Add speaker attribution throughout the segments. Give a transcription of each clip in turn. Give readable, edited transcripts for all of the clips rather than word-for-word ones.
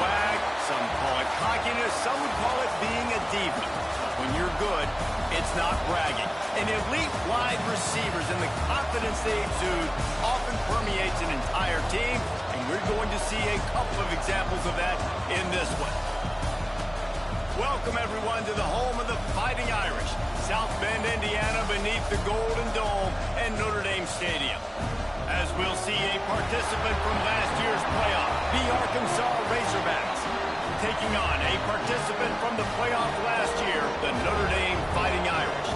Speaker 1: swag, some call it cockiness, some would call it being a diva. When you're good, it's not bragging. And elite wide receivers and the confidence they exude often permeates an entire team, and we're going to see a couple of examples of that in this one. Welcome, everyone, to the home of the Fighting Irish, South Bend, Indiana, beneath the Golden Dome and Notre Dame Stadium. As we'll see a participant from last year's playoff, the Arkansas Razorbacks, taking on a participant from the playoff last year, the Notre Dame Fighting Irish.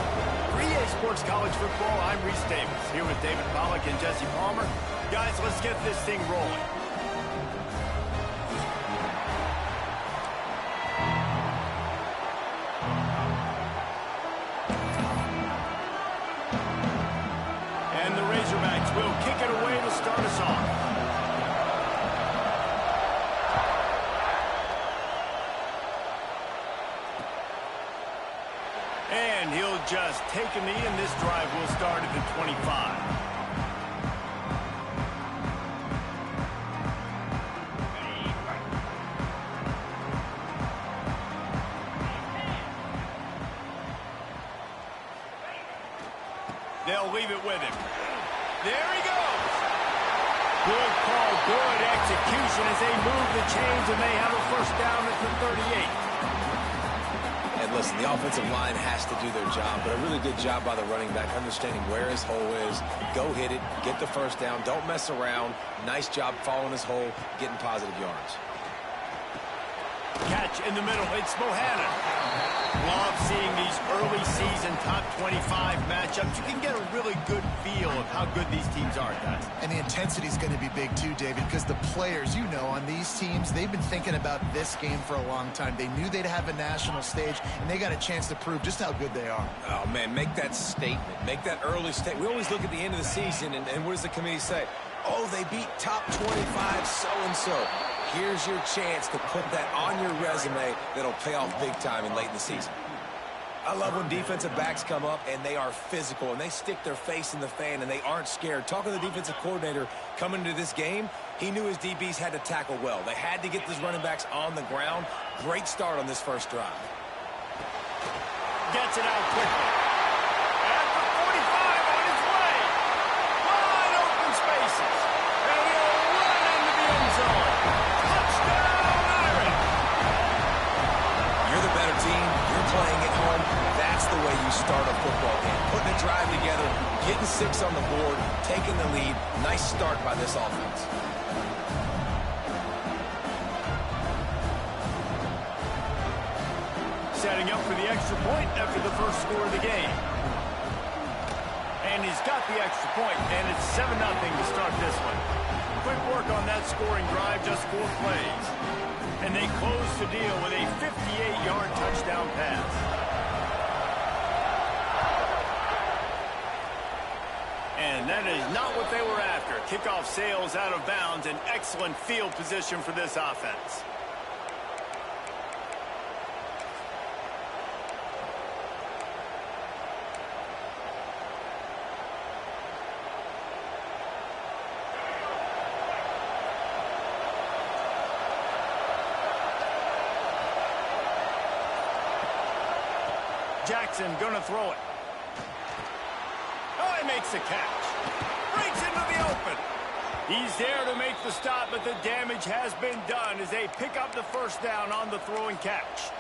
Speaker 1: For EA Sports College Football, I'm Reese Davis, here with David Pollack and Jesse Palmer. Guys, let's get this thing rolling. And the Razorbacks will kick it away to start us off. And he'll just take a knee, and this drive will start at the 25. They'll leave it with him. There he goes. Good call, good execution as they move the chains, and they have a first down at the 38.
Speaker 2: And listen, the offensive line has to do their job, but a really good job by the running back, understanding where his hole is. Go hit it, get the first down, don't mess around. Nice job following his hole, getting positive yards.
Speaker 1: Catch in the middle, it's Bohannon. Love seeing these early season top 25 matchups. You can get a really good feel of how good these teams are, guys.
Speaker 3: And the intensity is going to be big too, David, because the players, you know, on these teams, they've been thinking about this game for a long time. They knew they'd have a national stage, and they got a chance to prove just how good they are.
Speaker 2: Oh, man, make that statement. Make that early statement. We always look at the end of the season, and what does the committee say? Oh, they beat top 25 so-and-so. Here's your chance to put that on your resume that'll pay off big time and late in the season. I love when defensive backs come up and they are physical and they stick their face in the fan and they aren't scared. Talking to the defensive coordinator coming into this game, he knew his DBs had to tackle well. They had to get these running backs on the ground. Great start on this first drive.
Speaker 1: Gets it out quickly. At the 45 on his way. Wide open spaces. And he'll run into the end zone. Touchdown, Irish.
Speaker 2: You're the better team. You're playing at home. That's the way you start a football game. Putting a drive together, getting 6 on the board, taking the lead. Nice start by this offense.
Speaker 1: Setting up for the extra point after the first score of the game. And he's got the extra point, and it's 7-0 to start this one. Quick work on that scoring drive, just 4 plays. And they close the deal with a 58-yard touchdown pass. And that is not what they were after. Kickoff sails out of bounds, an excellent field position for this offense. Jackson gonna throw it. Oh, he makes the catch. Breaks into the open. He's there to make the stop, but the damage has been done as they pick up the first down on the throw and catch.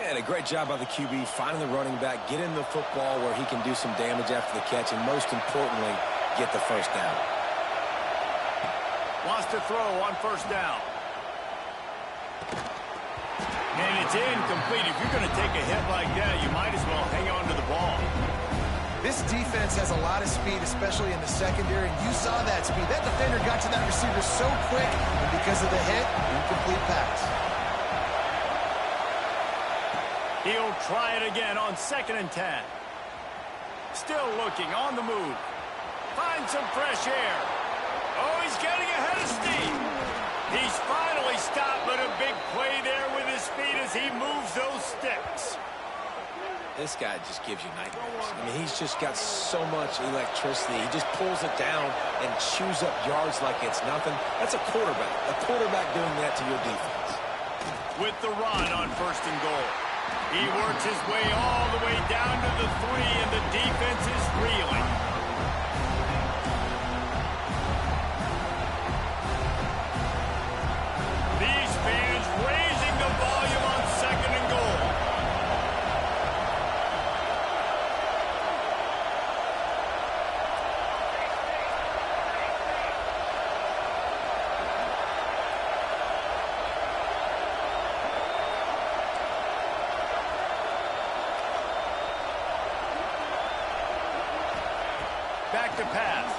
Speaker 2: And a great job by the QB finding the running back, getting the football where he can do some damage after the catch, and most importantly, get the first down.
Speaker 1: Wants to throw on first down. And it's incomplete. If you're going to take a hit like that, you might as well hang on to the ball.
Speaker 3: This defense has a lot of speed, especially in the secondary, and you saw that speed. That defender got to that receiver so quick, and because of the hit, incomplete pass.
Speaker 1: He'll try it again on 2nd and 10. Still looking on the move. Finds some fresh air. Oh, he's getting ahead of steam. He's finally stopped, but a big play there with his feet as he moves those sticks.
Speaker 2: This guy just gives you nightmares. I mean, he's just got so much electricity. He just pulls it down and chews up yards like it's nothing. That's a quarterback. A quarterback doing that to your defense.
Speaker 1: With the run on 1st and goal. He works his way all the way down to the 3, and the defense is reeling. These fans raising the volume on 2nd and goal. Back to pass.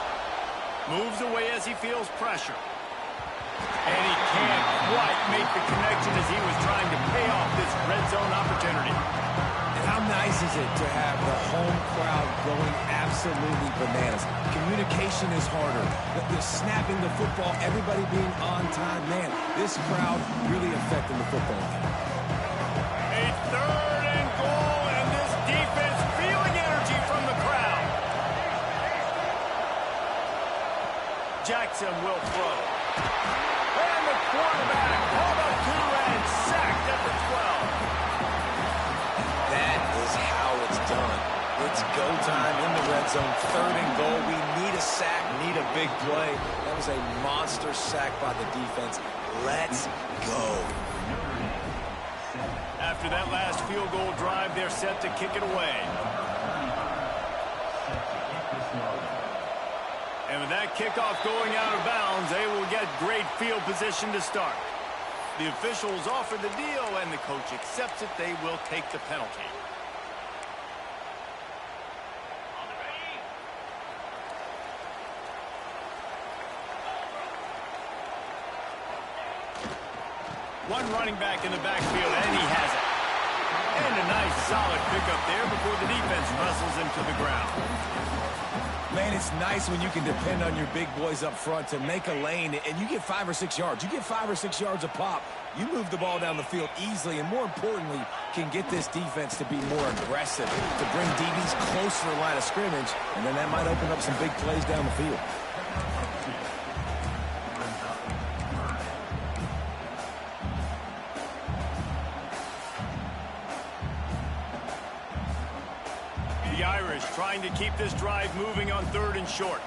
Speaker 1: Moves away as he feels pressure. And he can't quite make the connection as he was trying to pay off this red zone opportunity.
Speaker 2: And how nice is it to have the home crowd going absolutely bananas? Communication is harder. The snapping the football, everybody being on time. Man, this crowd really affecting the football game.
Speaker 1: A 3rd and goal, and this defense feeling energy from the crowd. Jackson will throw. And the quarterback hauled up to and sacked at the 12.
Speaker 2: That is how it's done. It's go time in the red zone. 3rd and goal. We need a sack, need a big play. That was a monster sack by the defense. Let's go.
Speaker 1: After that last field goal drive, they're set to kick it away. And with that kickoff going out of bounds, they will get great field position to start. The officials offer the deal, and the coach accepts it. They will take the penalty. One running back in the backfield, and he has it. And a nice solid pickup there before the defense wrestles him to the ground.
Speaker 2: Man, it's nice when you can depend on your big boys up front to make a lane, and you get 5 or 6 yards. You get 5 or 6 yards a pop. You move the ball down the field easily, and more importantly, can get this defense to be more aggressive, to bring DBs closer to the line of scrimmage, and then that might open up some big plays down the field.
Speaker 1: The Irish trying to keep this drive moving on 3rd and short.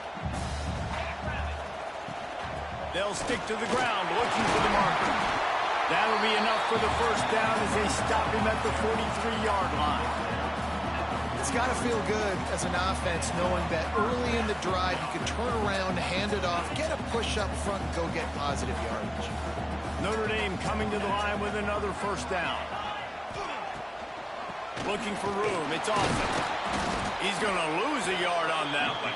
Speaker 1: They'll stick to the ground looking for the marker. That'll be enough for the 1st down as they stop him at the 43-yard line.
Speaker 3: It's got to feel good as an offense knowing that early in the drive you can turn around, hand it off, get a push up front, and go get positive yardage.
Speaker 1: Notre Dame coming to the line with another 1st down. Looking for room. It's Austin. He's going to lose a yard on that one.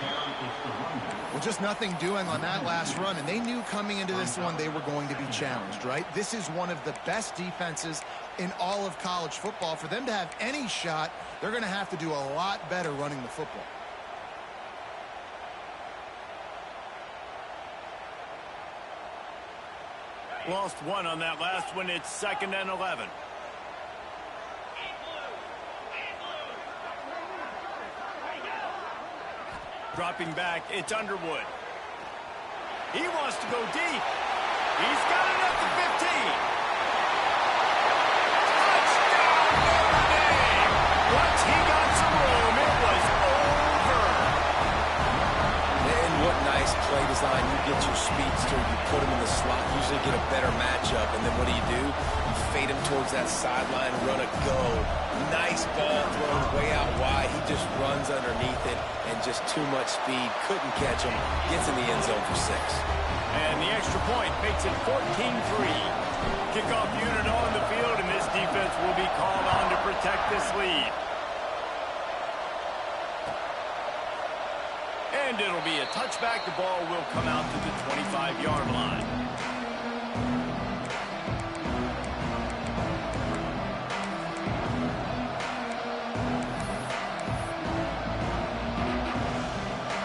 Speaker 3: Well, just nothing doing on that last run, and they knew coming into this one they were going to be challenged, right? This is one of the best defenses in all of college football. For them to have any shot, they're going to have to do a lot better running the football.
Speaker 1: Lost one on that last one. It's 2nd and 11. Dropping back, it's Underwood. He wants to go deep. He's got it up to 15. Touchdown, Notre Dame! Once he got some room, it was over.
Speaker 2: And what nice play design. You get your speedster, you put him in the slot, usually get a better matchup, and then what do? You fade him towards that sideline, run a go. Nice ball thrown way out wide. He just runs underneath it, and just too much speed. Couldn't catch him. Gets in the end zone for 6.
Speaker 1: And the extra point makes it 14-3. Kickoff unit on the field, and this defense will be called on to protect this lead. And it'll be a touchback. The ball will come out to the 25-yard line.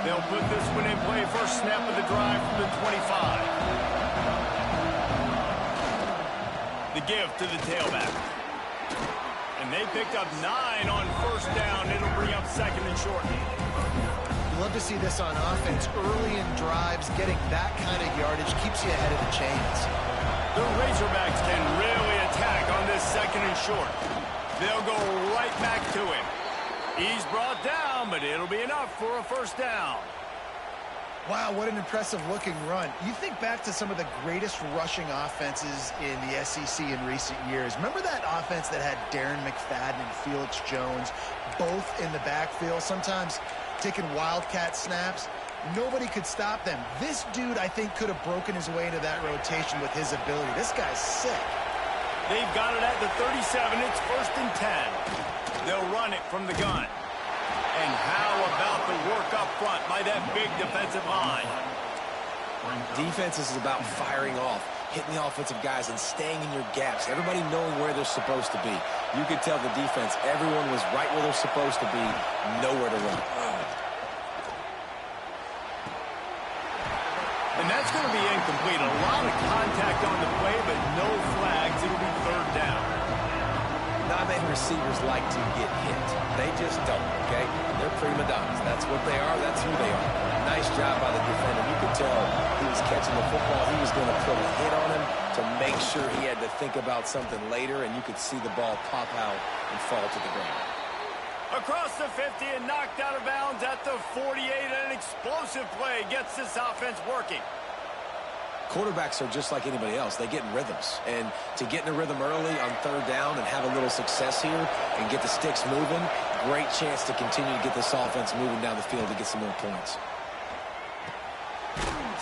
Speaker 1: They'll put this one in play. First snap of the drive from the 25. The give to the tailback. And They picked up 9 on first down. It'll bring up second and short.
Speaker 3: You love to see this on offense. Early in drives, getting that kind of yardage keeps you ahead of the chains.
Speaker 1: The Razorbacks can really attack on this second and short. They'll go right back to him. He's brought down, but it'll be enough for a first down.
Speaker 3: Wow, what an impressive-looking run. You think back to some of the greatest rushing offenses in the SEC in recent years. Remember that offense that had Darren McFadden and Felix Jones both in the backfield, sometimes taking wildcat snaps? Nobody could stop them. This dude, I think, could have broken his way into that rotation with his ability. This guy's sick.
Speaker 1: They've got it at the 37. It's first and 10. They'll run it from the gun. And how about the work up front by that big defensive line?
Speaker 2: Defense is about firing off, hitting the offensive guys, and staying in your gaps. Everybody knowing where they're supposed to be. You could tell the defense, everyone was right where they're supposed to be, nowhere to run.
Speaker 1: And that's going to be incomplete. A lot of contact on the play, but no flags. It'll be third down.
Speaker 2: Non-man receivers like to get hit. They just don't, okay? They're prima donnas. That's what they are. That's who they are. Nice job by the defender. You could tell he was catching the football. He was going to put a hit on him to make sure he had to think about something later, and you could see the ball pop out and fall to the ground.
Speaker 1: Across the 50 and knocked out of bounds at the 48. An explosive play gets this offense working.
Speaker 2: Quarterbacks are just like anybody else. They get in rhythms. And to get in a rhythm early on third down and have a little success here and get the sticks moving, great chance to continue to get this offense moving down the field to get some more points.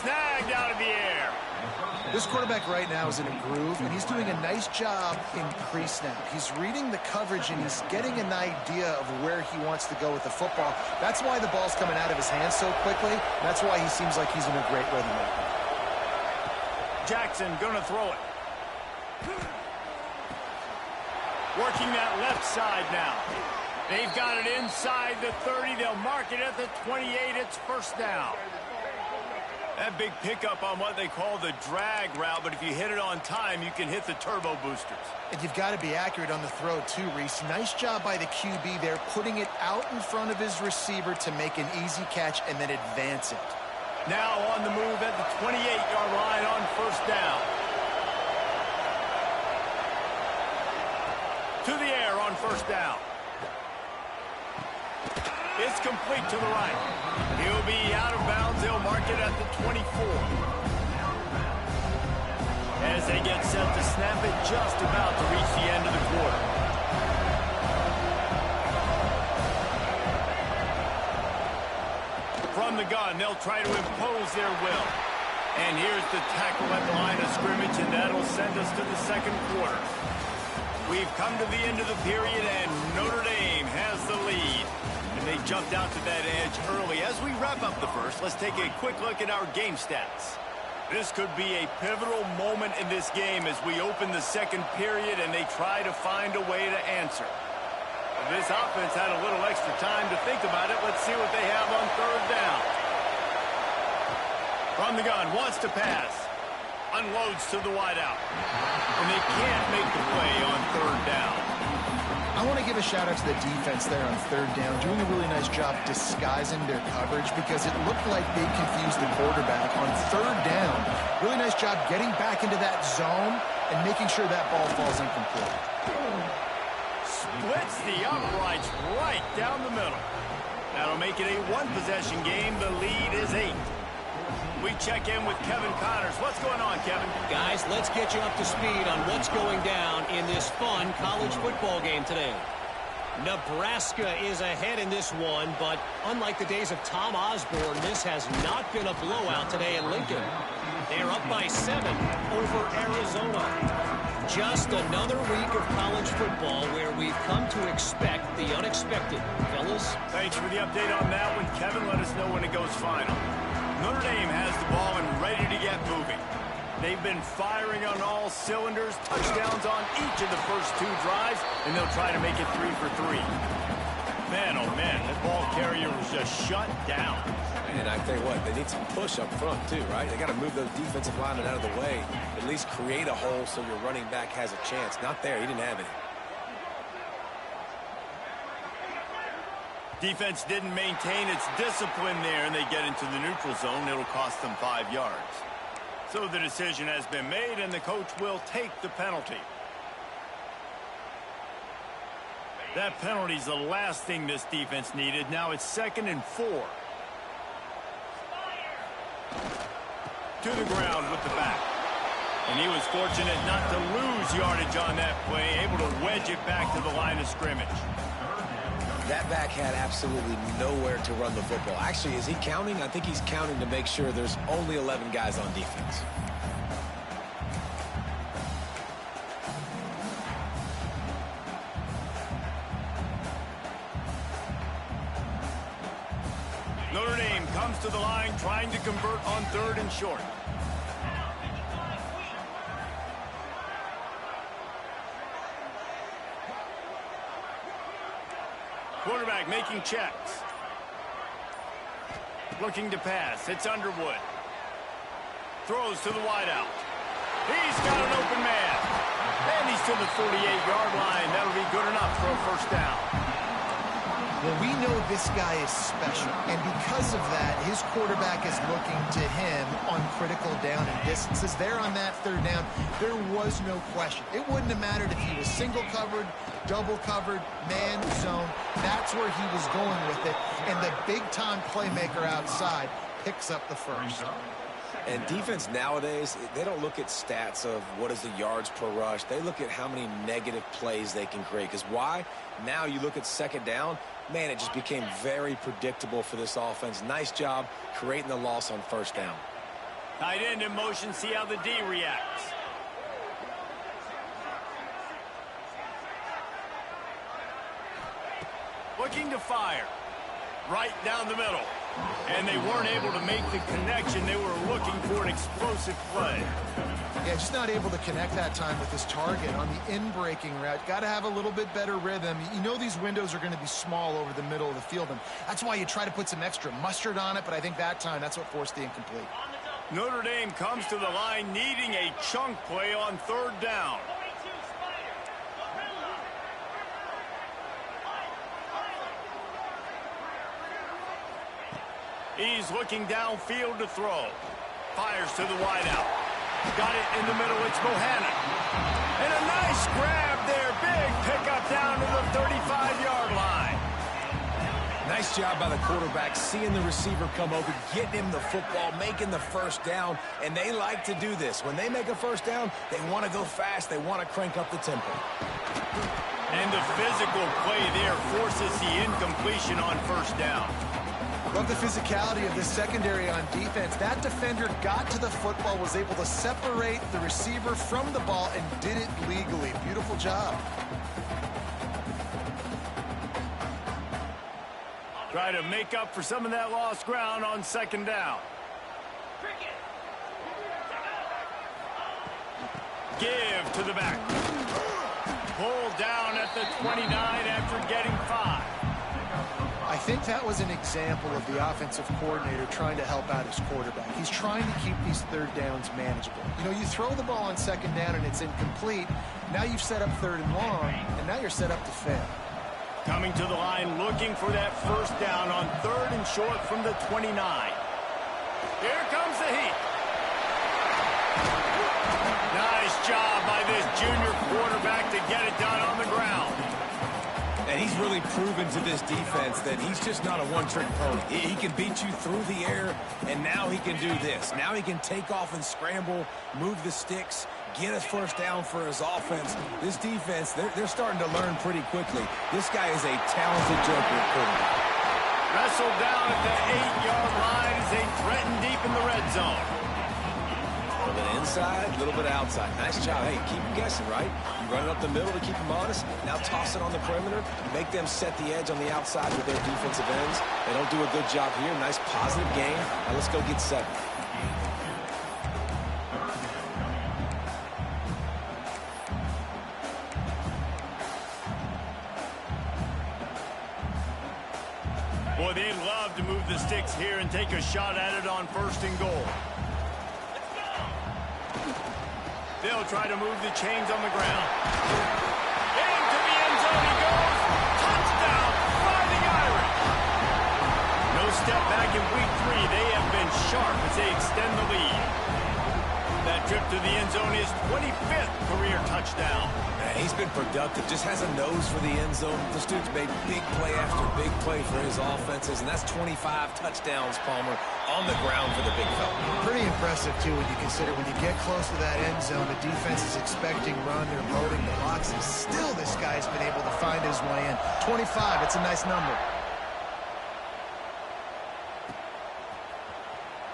Speaker 1: Snagged out of the air.
Speaker 3: This quarterback right now is in a groove, and he's doing a nice job in pre-snap. He's reading the coverage, and he's getting an idea of where he wants to go with the football. That's why the ball's coming out of his hands so quickly. That's why he seems like he's in a great rhythm right now.
Speaker 1: Jackson gonna throw it. Working that left side now. They've got it inside the 30. They'll mark it at the 28. It's first down. That big pickup on what they call the drag route, but if you hit it on time, you can hit the turbo boosters.
Speaker 3: And you've got to be accurate on the throw too, Reese. Nice job by the QB there, putting it out in front of his receiver to make an easy catch and then advance it.
Speaker 1: Now on the move at the 28-yard line on first down. To the air on first down. It's complete to the right. He'll be out of bounds. They'll mark it at the 24. As they get set to snap it, just about to reach the end of the quarter. From the gun, they'll try to impose their will. And here's the tackle at the line of scrimmage, and that'll send us to the second quarter. We've come to the end of the period, and Notre Dame has the lead. And they jumped out to that edge early. As we wrap up the first, let's take a quick look at our game stats. This could be a pivotal moment in this game as we open the second period and they try to find a way to answer. This offense had a little extra time to think about it. Let's see what they have on third down. From the gun, wants to pass. Unloads to the wideout. And they can't make the play on third down.
Speaker 3: I want to give a shout-out to the defense there on third down, doing a really nice job disguising their coverage because it looked like they confused the quarterback on third down. Really nice job getting back into that zone and making sure that ball falls incomplete.
Speaker 1: Splits the uprights right down the middle. That'll make it a one-possession game. The lead is 8. We check in with Kevin Connors. What's going on, Kevin?
Speaker 4: Guys, let's get you up to speed on what's going down in this fun college football game today. Nebraska is ahead in this one, but unlike the days of Tom Osborne, this has not been a blowout today in Lincoln. They're up by 7 over Arizona. Just another week of college football where we've come to expect the unexpected. Fellas?
Speaker 1: Thanks for the update on that one, Kevin. Let us know when it goes final. Notre Dame has the ball and ready to get moving. They've been firing on all cylinders, touchdowns on each of the first 2 drives, and they'll try to make it 3 for 3. Man, oh man, that ball carrier was just shut down.
Speaker 2: And I tell you what, they need some push up front too, right? They got to move those defensive linemen out of the way, at least create a hole so your running back has a chance. Not there, he didn't have it.
Speaker 1: Defense didn't maintain its discipline there, and they get into the neutral zone. It'll cost them 5 yards. So the decision has been made, and the coach will take the penalty. That penalty's the last thing this defense needed. Now it's 2nd and 4. To the ground with the back. And he was fortunate not to lose yardage on that play, able to wedge it back to the line of scrimmage.
Speaker 2: That back had absolutely nowhere to run the football. Actually, is he counting? I think he's counting to make sure there's only 11 guys on defense.
Speaker 1: Notre Dame comes to the line trying to convert on 3rd and short. Quarterback making checks. Looking to pass. It's Underwood. Throws to the wideout. He's got an open man. And he's to the 48-yard line. That'll be good enough for a first down.
Speaker 3: Well, we know this guy is special, and because of that, his quarterback is looking to him on critical down and distances. There on that 3rd down, there was no question. It wouldn't have mattered if he was single covered, double covered, man, zone. That's where he was going with it, and the big-time playmaker outside picks up the first.
Speaker 2: And defense nowadays, they don't look at stats of what is the yards per rush. They look at how many negative plays they can create. Because why? Now you look at 2nd down, man, it just became very predictable for this offense. Nice job creating the loss on 1st down.
Speaker 1: Tight end in motion, see how the D reacts. Looking to fire. Right down the middle. And they weren't able to make the connection. They were looking for an explosive play.
Speaker 3: Yeah, just not able to connect that time with his target on the in-breaking route. Got to have a little bit better rhythm. You know these windows are going to be small over the middle of the field, and that's why you try to put some extra mustard on it, but I think that time that's what forced the incomplete.
Speaker 1: Notre Dame comes to the line needing a chunk play on 3rd down. He's looking downfield to throw. Fires to the wideout. Got it in the middle. It's Bohannon. And a nice grab there. Big pickup down to the 35-yard line.
Speaker 2: Nice job by the quarterback, seeing the receiver come over, getting him the football, making the first down, and they like to do this. When they make a first down, they want to go fast. They want to crank up the tempo.
Speaker 1: And the physical play there forces the incompletion on 1st down.
Speaker 3: Love the physicality of this secondary on defense. That defender got to the football, was able to separate the receiver from the ball, and did it legally. Beautiful job.
Speaker 1: Try to make up for some of that lost ground on 2nd down. Give to the back. Pulled down at the 29 after getting 5.
Speaker 3: I think that was an example of the offensive coordinator trying to help out his quarterback. He's trying to keep these 3rd downs manageable. You know, you throw the ball on 2nd down and it's incomplete. Now you've set up 3rd and long, and now you're set up to fail.
Speaker 1: Coming to the line, looking for that first down on 3rd and short from the 29. Here comes the heat. Nice job by this junior quarterback to get it done on the ground.
Speaker 2: And he's really proven to this defense that he's just not a one-trick pony. He can beat you through the air, and now he can do this. Now he can take off and scramble, move the sticks, get a first down for his offense. This defense, they're starting to learn pretty quickly. This guy is a talented joker at quarterback.
Speaker 1: Wrestled down at the 8-yard line as they threaten deep in the red zone.
Speaker 2: A little bit inside, a little bit outside. Nice job. Hey, keep them guessing, right? You run it up the middle to keep them honest. Now toss it on the perimeter. Make them set the edge on the outside with their defensive ends. They don't do a good job here. Nice positive game. Now let's go get 7.
Speaker 1: Boy, they'd love to move the sticks here and take a shot at it on 1st and goal. They'll try to move the chains on the ground. Into the end zone he goes. Touchdown, Fighting Irish. step back in week 3. They have been sharp as they extend the lead. That trip to the end zone is 25th career touchdown.
Speaker 2: Man, he's been productive, just has a nose for the end zone. This dude's made big play after big play for his offenses, and that's 25 touchdowns, Palmer, on the ground for the big fella.
Speaker 3: Pretty impressive, too, when you consider when you get close to that end zone, the defense is expecting run, they're loading the box, and still this guy's been able to find his way in. 25, it's a nice number.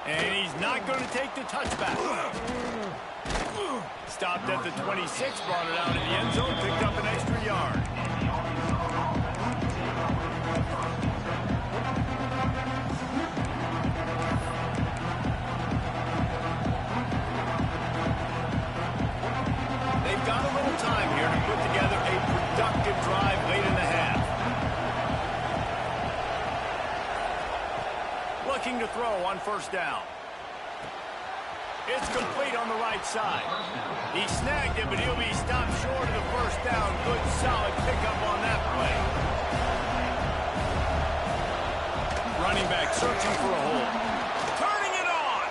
Speaker 1: And he's not going to take the touchback. Stopped at the 26, brought it out in the end zone, picked up an extra yard. They've got a little time here to put together a productive drive late in the half. Looking to throw on first down. It's complete on the right side. He snagged it, but he'll be stopped short of the first down. Good, solid pickup on that play. Running back searching for a hole. Turning it on!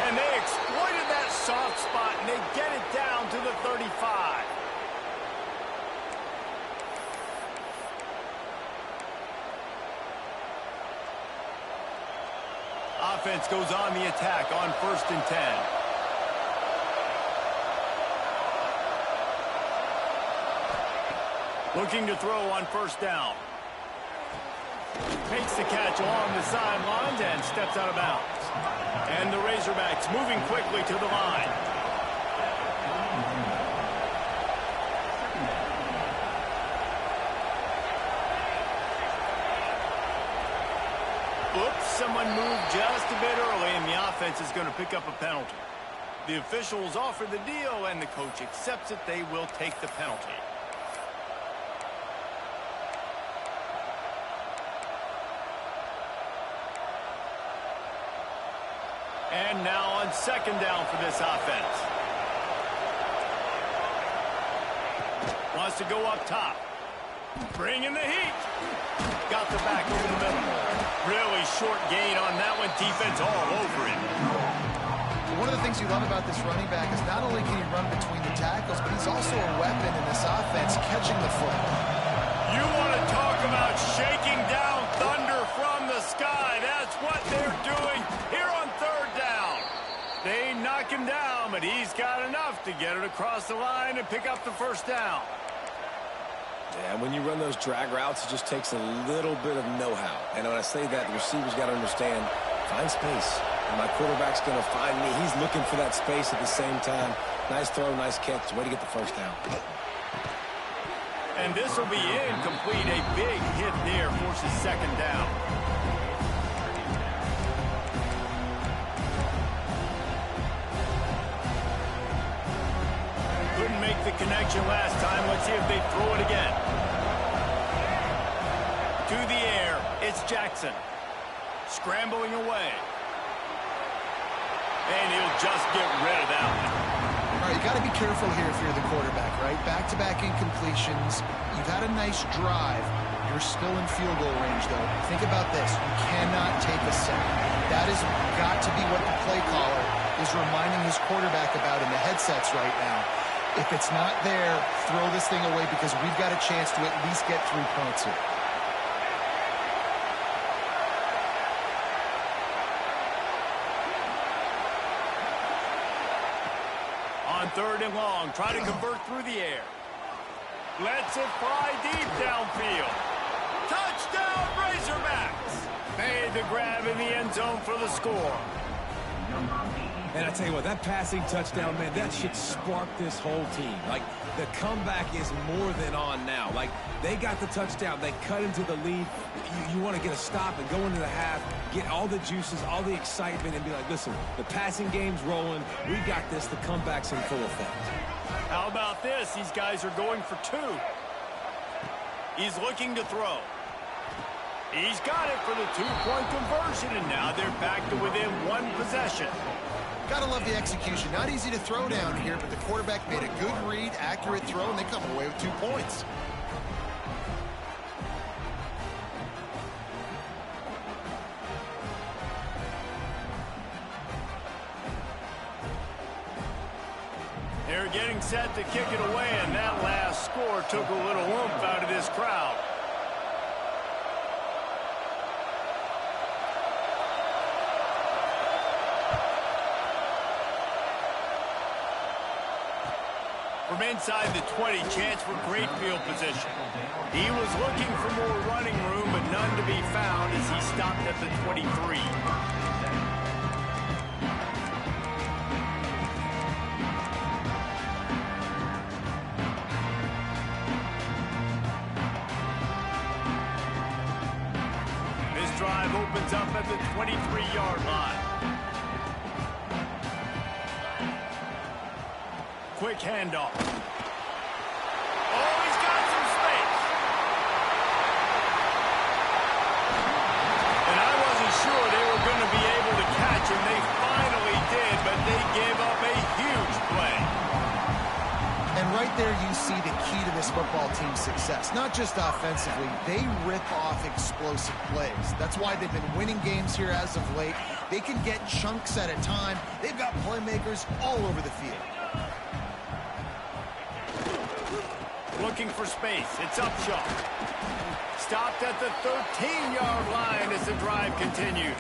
Speaker 1: And they exploited that soft spot, and they get it down to the 35. Offense goes on the attack on 1st and 10. Looking to throw on first down. Makes the catch along the sidelines and steps out of bounds. And the Razorbacks moving quickly to the line. Oops, someone moved just a bit early, and the offense is going to pick up a penalty. The officials offer the deal, and the coach accepts it. They will take the penalty. And now on 2nd down for this offense. Wants to go up top. Bring in the heat. Got the back over the middle. Really short gain on that one. Defense all over it.
Speaker 3: One of the things you love about this running back is not only can he run between the tackles, but he's also a weapon in this offense, catching the football.
Speaker 1: You want to talk about shaking down thunder from the sky. That's what they're doing here on 3rd down. They knock him down, but he's got enough to get it across the line and pick up the first down.
Speaker 2: Yeah, when you run those drag routes, it just takes a little bit of know-how. And when I say that, the receiver's got to understand, find space. And my quarterback's going to find me. He's looking for that space at the same time. Nice throw, nice catch. Way to get the first down.
Speaker 1: And this will be incomplete. A big hit there forces 2nd down. Couldn't make the connection last time. Let's see if they throw it again. To the air, it's Jackson. Scrambling away. And he'll just get rid of that one.
Speaker 3: All right, you got to be careful here if you're the quarterback, right? Back-to-back incompletions. You've had a nice drive. You're still in field goal range, though. Think about this. You cannot take a sack. That has got to be what the play caller is reminding his quarterback about in the headsets right now. If it's not there, throw this thing away because we've got a chance to at least get 3 points here.
Speaker 1: On 3rd and long, try to convert through the air. Lets it fly deep downfield. Touchdown, Razorbacks! Made the grab in the end zone for the score.
Speaker 2: And I tell you what, that passing touchdown, man, that should spark this whole team. Like, the comeback is more than on now. Like, they got the touchdown. They cut into the lead. You want to get a stop and go into the half, get all the juices, all the excitement, and be like, listen, the passing game's rolling. We got this. The comeback's in full effect.
Speaker 1: How about this? These guys are going for 2. He's looking to throw. He's got it for the 2-point conversion, and now they're back to within 1 possession.
Speaker 3: Gotta love the execution. Not easy to throw down here, but the quarterback made a good read, accurate throw, and they come away with 2 points.
Speaker 1: getting set to kick it away, and that last score took a little oomph out of this crowd. From inside the 20, chance for great field position. He was looking for more running room, but none to be found as he stopped at the 23. This drive opens up at the 23-yard line. Quick handoff. Oh, he's got some space. And I wasn't sure they were going to be able to catch him. They finally did, but they gave up a huge play.
Speaker 3: And right there you see the key to this football team's success. Not just offensively, they rip off explosive plays. That's why they've been winning games here as of late. They can get chunks at a time. They've got playmakers all over the field.
Speaker 1: Looking for space. It's Upshaw. Stopped at the 13-yard line as the drive continues.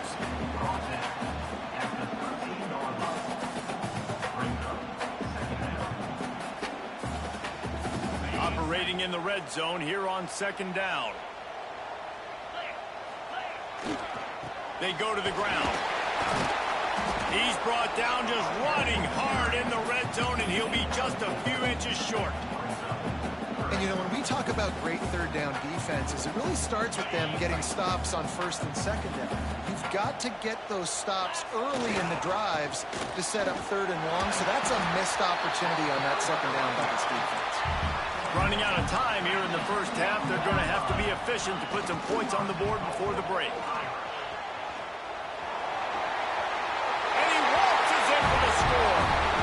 Speaker 1: Operating in the red zone here on second down. They go to the ground. He's brought down just running hard in the red zone, and he'll be just a few inches short.
Speaker 3: And, you know, when we talk about great third down defenses, it really starts with them getting stops on first and second down. You've got to get those stops early in the drives to set up third and long, so that's a missed opportunity on that second down by this defense.
Speaker 1: Running out of time here in the first half, they're going to have to be efficient to put some points on the board before the break. And he waltzes in for the score.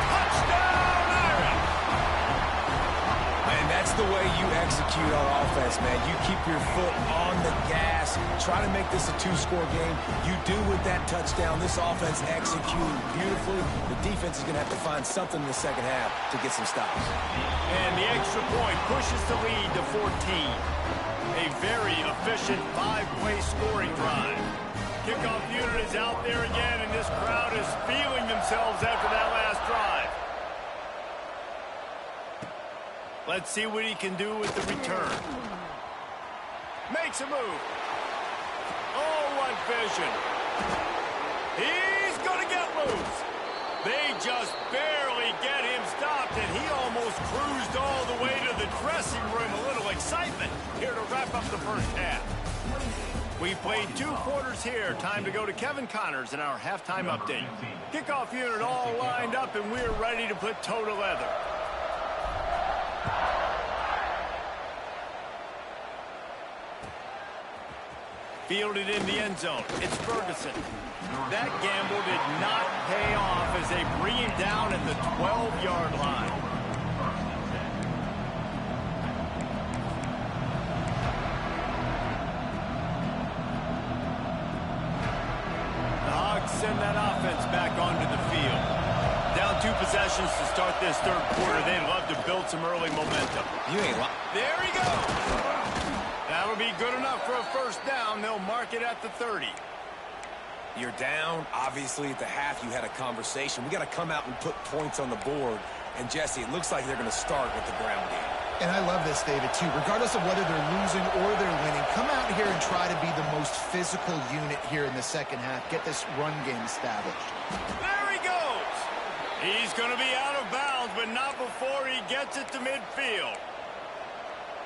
Speaker 1: Touchdown, Aaron!
Speaker 2: And that's the way you execute on offense, man. You keep your foot on the gas. Try to make this a two-score game. You do with that touchdown. This offense executed beautifully. The defense is going to have to find something in the second half to get some stops.
Speaker 1: And the extra point pushes the lead to 14. A very efficient five-play scoring drive. Kickoff unit is out there again, and this crowd is feeling themselves after that last drive. Let's see what he can do with the return. Makes a move. Oh, what vision. He's going to get loose. They just barely get him stopped, and he almost cruised all the way to the dressing room. A little excitement here to wrap up the first half. We played 2 quarters here. Time to go to Kevin Connors in our halftime update. Kickoff unit all lined up, and we're ready to put toe to leather. Fielded in the end zone. It's Ferguson. That gamble did not pay off as they bring him down at the 12-yard line. The Hogs send that offense back onto the field. Down 2 possessions to start this third quarter. They'd love to build some early momentum.
Speaker 2: You ain't lying.
Speaker 1: There he goes. That'll be good enough for a first down. They'll mark it at the 30.
Speaker 2: You're down. Obviously, at the half, you had a conversation. We got to come out and put points on the board. And, Jesse, it looks like they're going to start with the ground game.
Speaker 3: And I love this, David, too. Regardless of whether they're losing or they're winning, come out here and try to be the most physical unit here in the second half. Get this run game established.
Speaker 1: There he goes. He's going to be out of bounds, but not before he gets it to midfield.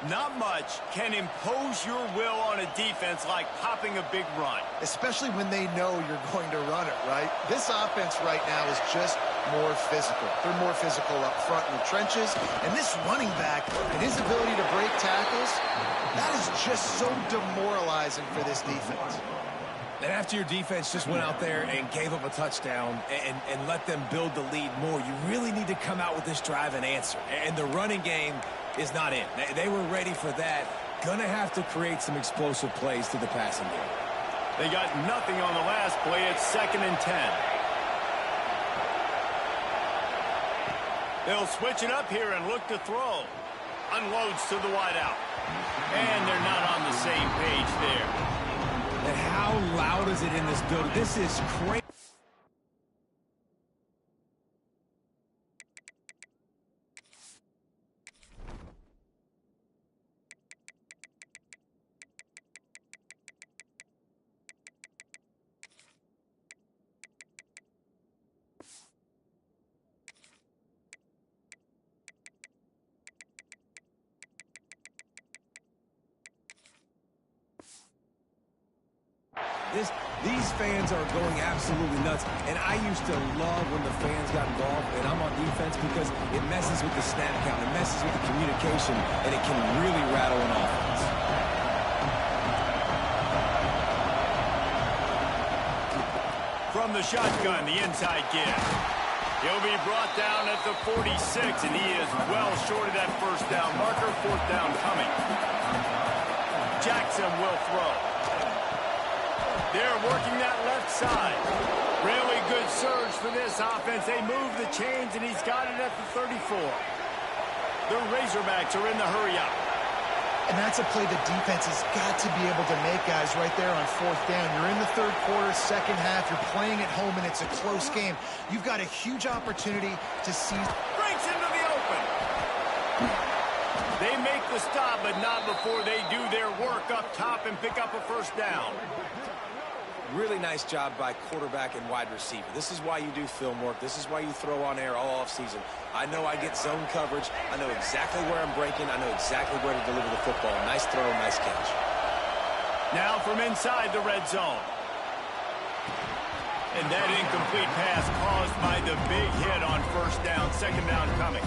Speaker 1: Not much can impose your will on a defense like popping a big run.
Speaker 3: Especially when they know you're going to run it, right? This offense right now is just more physical. They're more physical up front in the trenches. And this running back and his ability to break tackles, that is just so demoralizing for this defense.
Speaker 2: And after your defense just went out there and gave up a touchdown and let them build the lead more, you really need to come out with this drive and answer. And the running game is not in. They were ready for that. Gonna have to create some explosive plays through the passing game.
Speaker 1: They got nothing on the last play. It's 2nd and 10. They'll switch it up here and look to throw. Unloads to the wideout. And they're not on the same page there.
Speaker 2: And how loud is it in this building? This is crazy. These fans are going absolutely nuts, and I used to love when the fans got involved, and I'm on defense because it messes with the snap count, it messes with the communication, and it can really rattle an offense.
Speaker 1: From the shotgun, the inside give. He'll be brought down at the 46, and he is well short of that first down marker. Fourth down coming. Jackson will throw. They're working that left side. Really good surge for this offense. They move the chains, and he's got it at the 34. The Razorbacks are in the hurry up.
Speaker 3: And that's a play the defense has got to be able to make, guys, right there on fourth down. You're in the third quarter, second half. You're playing at home, and it's a close game. You've got a huge opportunity to seize.
Speaker 1: Breaks into the open. They make the stop, but not before they do their work up top and pick up a first down.
Speaker 2: Really nice job by quarterback and wide receiver. This is why you do film work. This is why you throw on air all offseason. I know I get zone coverage. I know exactly where I'm breaking. I know exactly where to deliver the football. Nice throw, nice catch.
Speaker 1: Now from inside the red zone. And that incomplete pass caused by the big hit on first down. Second down coming.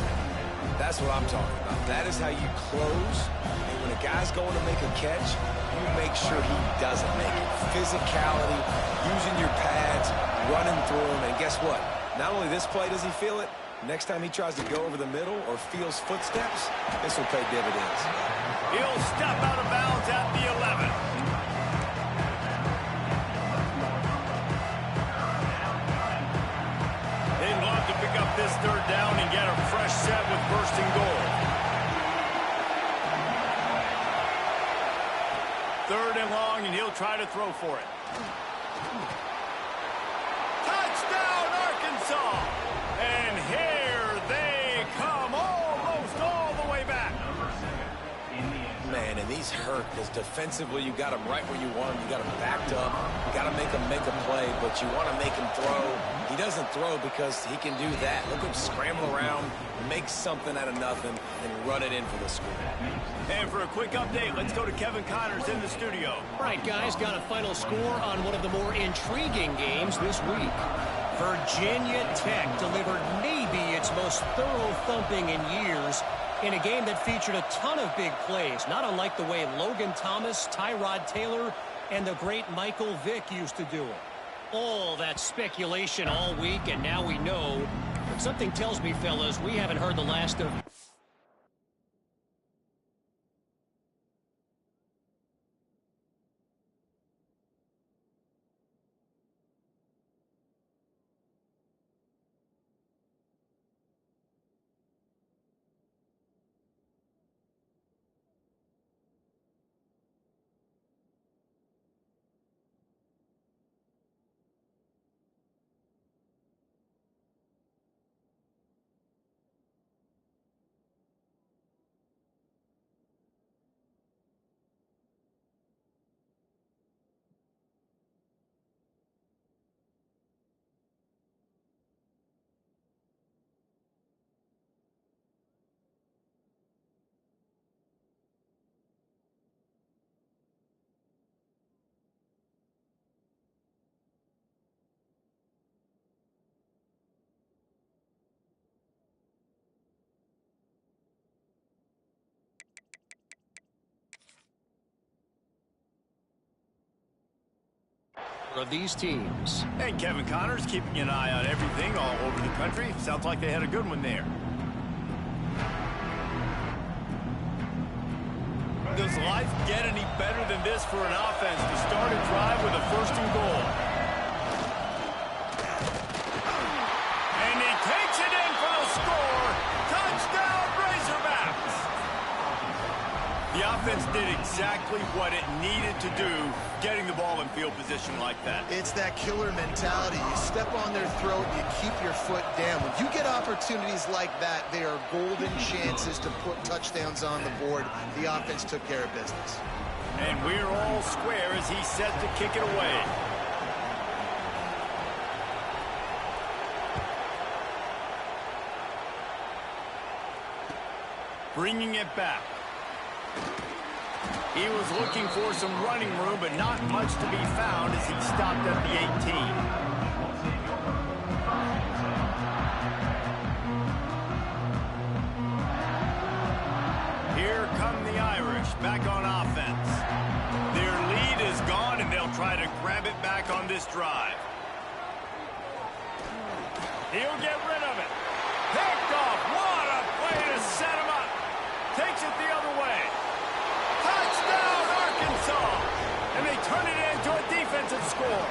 Speaker 2: That's what I'm talking about. That is how you close. And when a guy's going to make a catch, you make sure he doesn't make it. Physicality, using your pads, running through them. And guess what? Not only this play does he feel it, next time he tries to go over the middle or feels footsteps, this will pay dividends.
Speaker 1: He'll step out of bounds at the 11. They'd love to pick up this third down and get a fresh set with first and goal. Third and long, and he'll try to throw for it. Touchdown, Arkansas! And here they come, almost all the way back.
Speaker 2: Man, and these hurt because defensively you got him right where you want him. You got him backed up. You got to make him make a play, but you want to make him throw. He doesn't throw because he can do that. Look him scramble around, make something out of nothing, and run it in for the score.
Speaker 1: And for a quick update, let's go to Kevin Connors in the studio.
Speaker 4: All right, guys, got a final score on one of the more intriguing games this week. Virginia Tech delivered maybe its most thorough thumping in years in a game that featured a ton of big plays, not unlike the way Logan Thomas, Tyrod Taylor, and the great Michael Vick used to do it. All that speculation all week, and now we know. But something tells me, fellas, we haven't heard the last of... of these teams.
Speaker 1: And Kevin Connors keeping an eye on everything all over the country. Sounds like they had a good one there. Does life get any better than this for an offense to start a drive with a first and goal? And he takes it in for the score. did exactly what it needed to do, getting the ball in field position like that.
Speaker 3: It's that killer mentality. You step on their throat, you keep your foot down. When you get opportunities like that, they are golden chances to put touchdowns on the board. The offense took care of business.
Speaker 1: And we're all square as he's set to kick it away. Bringing it back. He was looking for some running room, but not much to be found as he stopped at the 18. Here come the Irish back on offense. Their lead is gone, and they'll try to grab it back on this drive. He'll get rid of it. Picked off. What a play to set him up. Takes it the other way. Touchdown, Arkansas. And they turn it into a defensive score.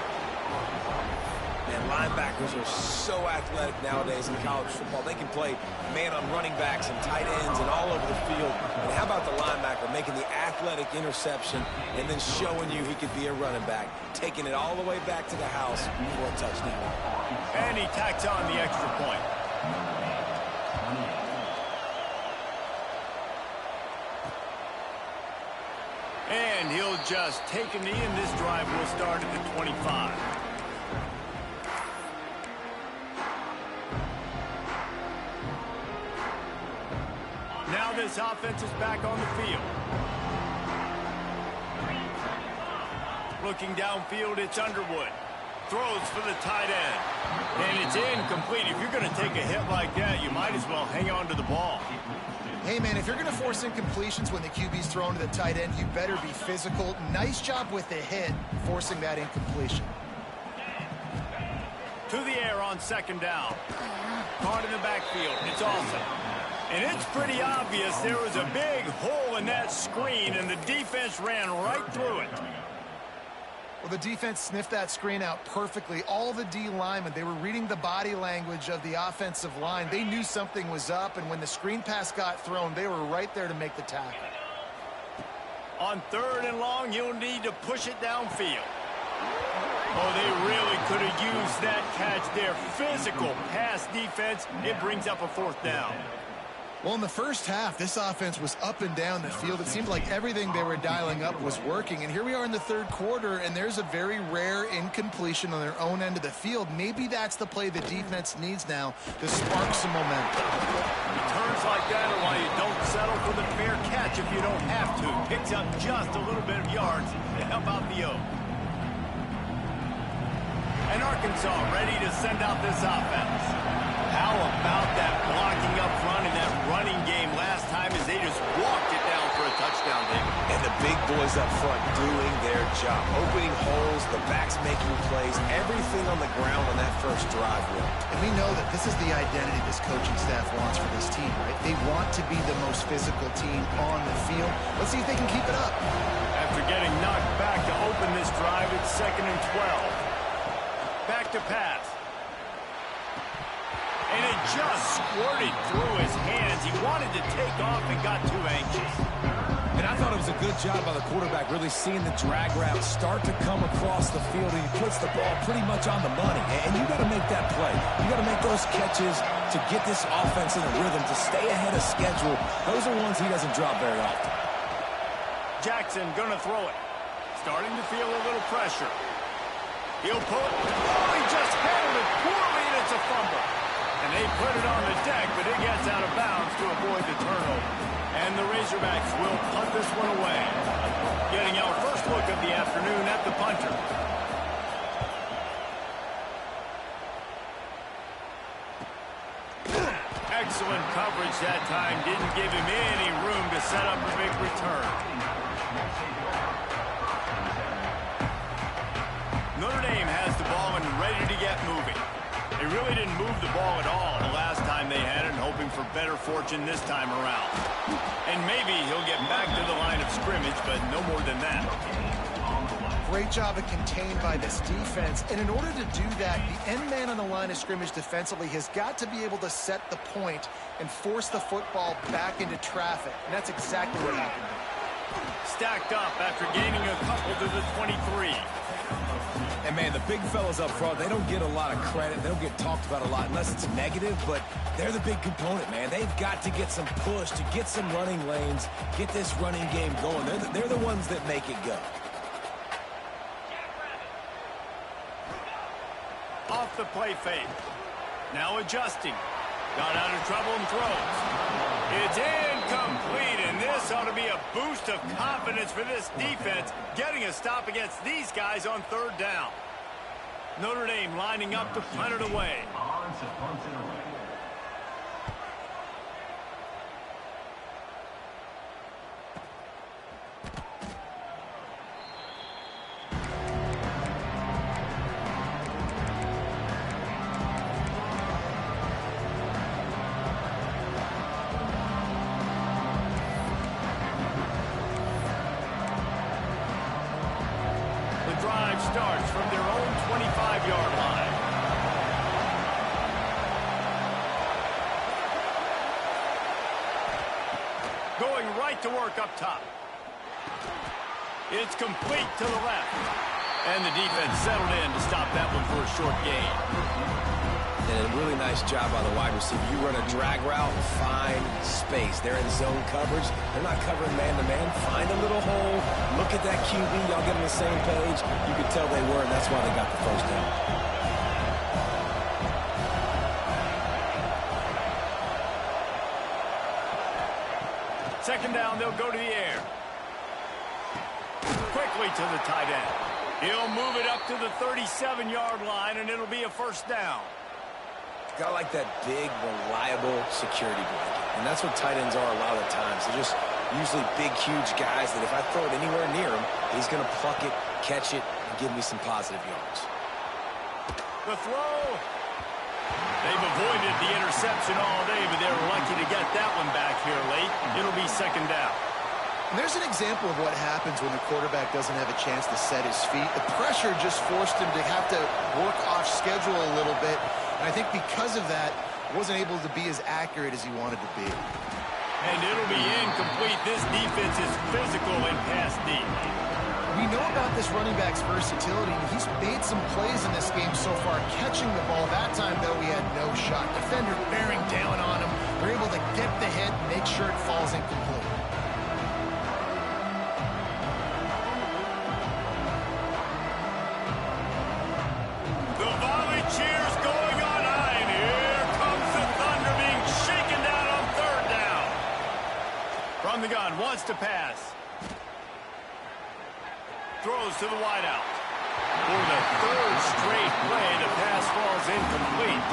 Speaker 2: And linebackers are so athletic nowadays in college football. They can play man on running backs and tight ends and all over the field. And how about the linebacker making the athletic interception and then showing you he could be a running back, taking it all the way back to the house for a touchdown.
Speaker 1: And he tacks on the extra point. And he'll just take a knee, and this drive will start at the 25. Now this offense is back on the field. Looking downfield, it's Underwood. Throws for the tight end. And it's incomplete. If you're going to take a hit like that, you might as well hang on to the ball.
Speaker 3: Hey, man, if you're going to force incompletions when the QB's thrown to the tight end, you better be physical. Nice job with the hit, forcing that incompletion.
Speaker 1: To the air on second down. Caught in the backfield. It's Olsen. And it's pretty obvious there was a big hole in that screen, and the defense ran right through it.
Speaker 3: Well, the defense sniffed that screen out perfectly. All the D linemen, they were reading the body language of the offensive line. They knew something was up, and when the screen pass got thrown, they were right there to make the tackle.
Speaker 1: On 3rd and long, you'll need to push it downfield. Oh, they really could have used that catch there. Physical pass defense. It brings up a 4th down.
Speaker 3: Well, in the first half, this offense was up and down the field. It seemed like everything they were dialing up was working. And here we are in the 3rd quarter, and there's a very rare incompletion on their own end of the field. Maybe that's the play the defense needs now to spark some momentum.
Speaker 1: Returns like that are why you don't settle for the fair catch if you don't have to. Picks up just a little bit of yards to help out the Oak. And Arkansas ready to send out this offense. How about that blocking up front and that running game last time as they just walked it down for a touchdown, David?
Speaker 2: And the big boys up front doing their job. Opening holes, the backs making plays, everything on the ground on that first drive.
Speaker 3: And we know that this is the identity this coaching staff wants for this team, right? They want to be the most physical team on the field. Let's see if they can keep it up.
Speaker 1: After getting knocked back to open this drive, it's 2nd and 12. Back to pass. And it just squirted through his hands. He wanted to take off and got too anxious.
Speaker 2: And I thought it was a good job by the quarterback really seeing the drag route start to come across the field, and he puts the ball pretty much on the money. And you got to make that play. You got to make those catches to get this offense in a rhythm, to stay ahead of schedule. Those are ones he doesn't drop very often.
Speaker 1: Jackson gonna throw it. Starting to feel a little pressure. He'll pull it. Oh, he just handled it poorly, and it's a fumble. And they put it on the deck, but it gets out of bounds to avoid the turnover. And the Razorbacks will punt this one away. Getting our first look of the afternoon at the punter. Excellent coverage that time. Didn't give him any room to set up a big return. Notre Dame has the ball and ready to get moving. They really didn't move the ball at all the last time they had it, hoping for better fortune this time around. And maybe he'll get back to the line of scrimmage, but no more than that.
Speaker 3: Great job of contained by this defense. And in order to do that, the end man on the line of scrimmage defensively has got to be able to set the point and force the football back into traffic. And that's exactly what happened.
Speaker 1: stacked up after gaining a couple to the 23.
Speaker 2: And, man, the big fellas up front, they don't get a lot of credit. They don't get talked about a lot unless it's negative, but they're the big component, man. They've got to get some push, to get some running lanes, get this running game going. They're the ones that make it go.
Speaker 1: Off the play fake. Now adjusting. Got out of trouble and throws. It's incomplete, and this ought to be a boost of confidence for this defense, getting a stop against these guys on third down. Notre Dame lining up to punt it away. Drive starts from their own 25-yard line. Going right to work up top. It's complete to the left. And the defense settled in to stop that one for a short gain.
Speaker 2: And a really nice job by the wide receiver. You run a drag route, find space. They're in zone coverage. They're not covering man-to-man. Find a little hole. Look at that QB. Y'all get on the same page. You could tell they were, and that's why they got the first down.
Speaker 1: Second down, they'll go to the air. Quickly to the tight end. He'll move it up to the 37-yard line, and it'll be a first down.
Speaker 2: Got like that big, reliable security blanket. And that's what tight ends are a lot of the times. They're just usually big, huge guys that if I throw it anywhere near him, he's going to pluck it, catch it, and give me some positive yards.
Speaker 1: The throw. They've avoided the interception all day, but they were lucky to get that one back here late. It'll be second down.
Speaker 3: And there's an example of what happens when the quarterback doesn't have a chance to set his feet. The pressure just forced him to have to work off schedule a little bit. And I think because of that, wasn't able to be as accurate as he wanted to be.
Speaker 1: And it'll be incomplete. This defense is physical and pass deep.
Speaker 3: We know about this running back's versatility. He's made some plays in this game so far, catching the ball. That time, though, he had no shot. Defender bearing down on him. They're able to get the hit and make sure it falls incomplete.
Speaker 1: From the gun, wants to pass. Throws to the wideout. For the third straight play, the pass falls incomplete.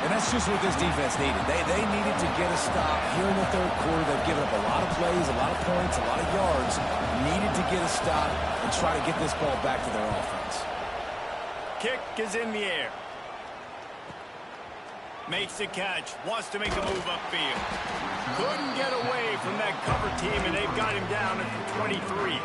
Speaker 2: And that's just what this defense needed. They needed to get a stop here in the third quarter. They've given up a lot of plays, a lot of points, a lot of yards. Needed to get a stop and try to get this ball back to their offense.
Speaker 1: Kick is in the air. Makes the catch, wants to make a move upfield. Couldn't get away from that cover team, and they've got him down at the 23.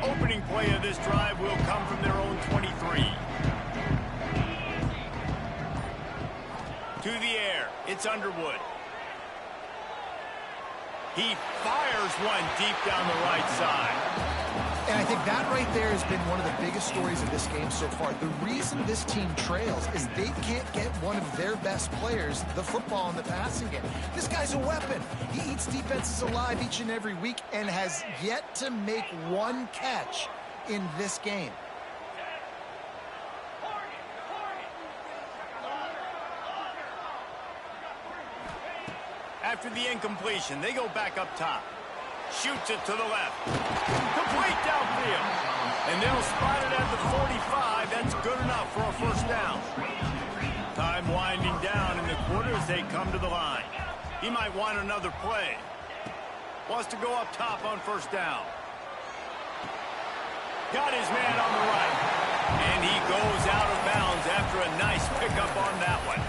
Speaker 1: Opening play of this drive will come from their own 23. To the air, it's Underwood. He fires one deep down the right side.
Speaker 3: And I think that right there has been one of the biggest stories of this game so far. The reason this team trails is they can't get one of their best players the football in the passing game. This guy's a weapon. He eats defenses alive each and every week and has yet to make one catch in this game.
Speaker 1: After the incompletion, they go back up top. Shoots it to the left. Complete downfield. And they'll spot it at the 45. That's good enough for a first down. Time winding down in the quarter as they come to the line. He might want another play. Wants to go up top on first down. Got his man on the right. And he goes out of bounds after a nice pickup on that one.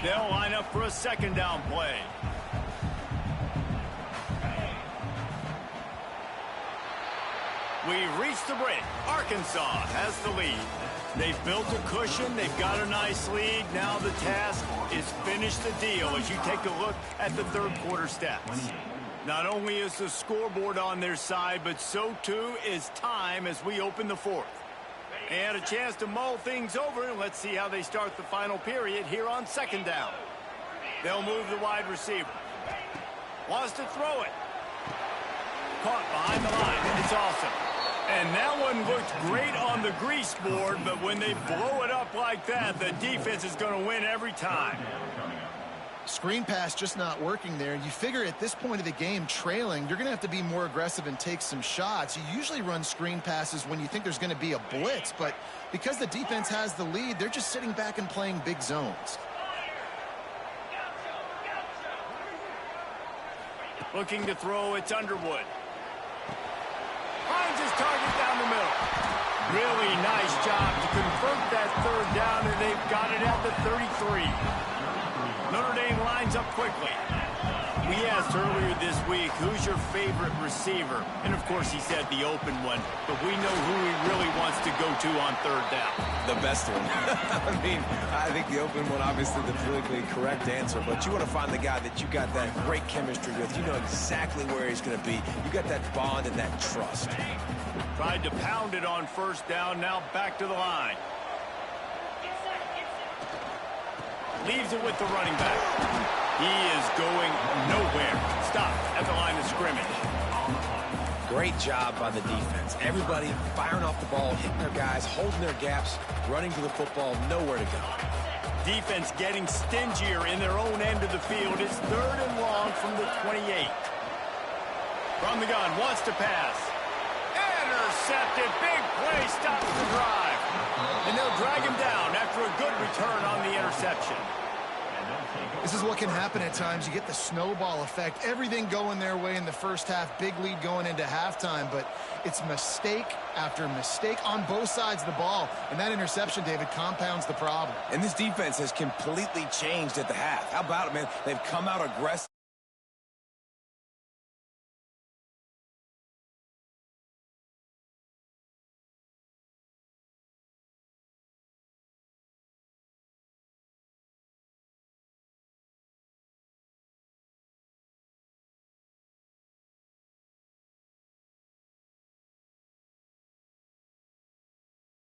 Speaker 1: They'll line up for a second down play. We've reached the break. Arkansas has the lead. They've built a cushion. They've got a nice lead. Now the task is finish the deal as you take a look at the third quarter stats. Not only is the scoreboard on their side, but so too is time as we open the fourth. And a chance to mull things over, and let's see how they start the final period here on second down. They'll move the wide receiver. Wants to throw it. Caught behind the line. It's awesome. And that one looked great on the grease board, but when they blow it up like that, the defense is going to win every time.
Speaker 3: Screen pass just not working there. You figure at this point of the game, trailing, you're going to have to be more aggressive and take some shots. You usually run screen passes when you think there's going to be a blitz, but because the defense has the lead, they're just sitting back and playing big zones.
Speaker 1: Looking to throw, it's Underwood. Finds his target down the middle. Really nice job to convert that third down, and they've got it at the 33. Notre Dame lines up quickly. We asked earlier this week, who's your favorite receiver? And, of course, he said the open one, but we know who he really wants to go to on third down.
Speaker 2: The best one. I mean, I think the open one, obviously, the politically correct answer, but you want to find the guy that you got that great chemistry with. You know exactly where he's going to be. You got that bond and that trust.
Speaker 1: Tried to pound it on first down, now back to the line. Leaves it with the running back. He is going nowhere. Stop at the line of scrimmage.
Speaker 2: Great job by the defense. Everybody firing off the ball, hitting their guys, holding their gaps, running to the football, nowhere to go.
Speaker 1: Defense getting stingier in their own end of the field. It's third and long from the 28. From the gun, wants to pass. Intercepted. Big play, stops the drive. And they'll drag him down after a good return on the interception.
Speaker 3: This is what can happen at times. You get the snowball effect. Everything going their way in the first half. Big lead going into halftime, but it's mistake after mistake on both sides of the ball. And that interception, David, compounds the problem.
Speaker 2: And this defense has completely changed at the half. How about it, man? They've come out aggressive.